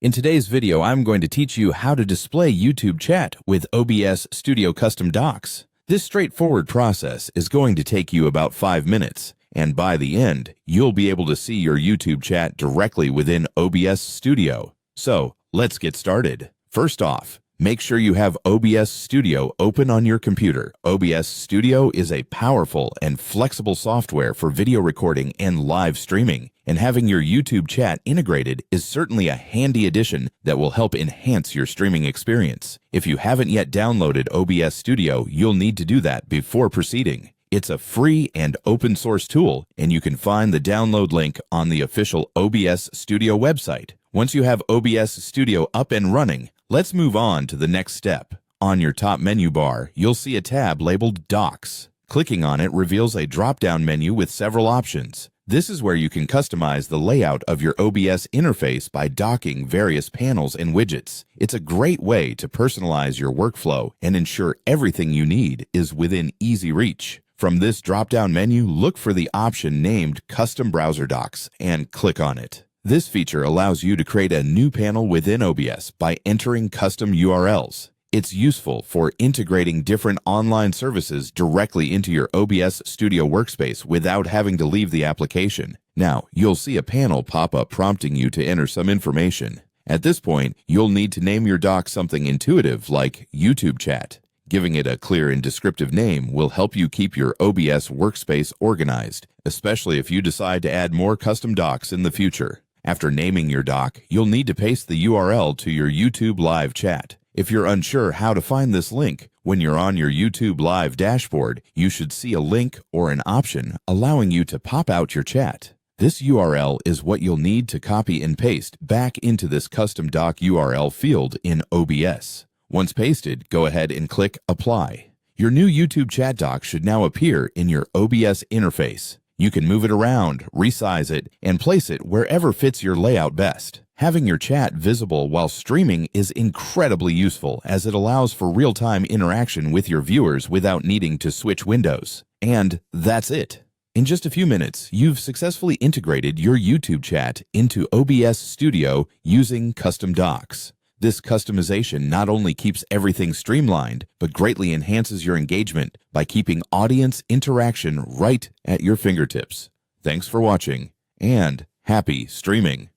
In today's video, I'm going to teach you how to display YouTube chat with OBS Studio Custom Docs. This straightforward process is going to take you about 5 minutes, and by the end, you'll be able to see your YouTube chat directly within OBS Studio. So, let's get started. First off, make sure you have OBS Studio open on your computer. OBS Studio is a powerful and flexible software for video recording and live streaming, and having your YouTube chat integrated is certainly a handy addition that will help enhance your streaming experience. If you haven't yet downloaded OBS Studio, you'll need to do that before proceeding. It's a free and open source tool, and you can find the download link on the official OBS Studio website. Once you have OBS Studio up and running, let's move on to the next step. On your top menu bar, you'll see a tab labeled Docs. Clicking on it reveals a drop-down menu with several options. This is where you can customize the layout of your OBS interface by docking various panels and widgets. It's a great way to personalize your workflow and ensure everything you need is within easy reach. From this drop-down menu, look for the option named Custom Browser Docs and click on it. This feature allows you to create a new panel within OBS by entering custom URLs. It's useful for integrating different online services directly into your OBS Studio workspace without having to leave the application. Now, you'll see a panel pop up prompting you to enter some information. At this point, you'll need to name your doc something intuitive like YouTube Chat. Giving it a clear and descriptive name will help you keep your OBS workspace organized, especially if you decide to add more custom docs in the future. After naming your doc, you'll need to paste the URL to your YouTube Live chat. If you're unsure how to find this link, when you're on your YouTube Live dashboard, you should see a link or an option allowing you to pop out your chat. This URL is what you'll need to copy and paste back into this custom doc URL field in OBS. Once pasted, go ahead and click Apply. Your new YouTube chat doc should now appear in your OBS interface. You can move it around, resize it, and place it wherever fits your layout best. Having your chat visible while streaming is incredibly useful as it allows for real-time interaction with your viewers without needing to switch windows. And that's it. In just a few minutes, you've successfully integrated your YouTube chat into OBS Studio using custom docs. This customization not only keeps everything streamlined, but greatly enhances your engagement by keeping audience interaction right at your fingertips. Thanks for watching, and happy streaming!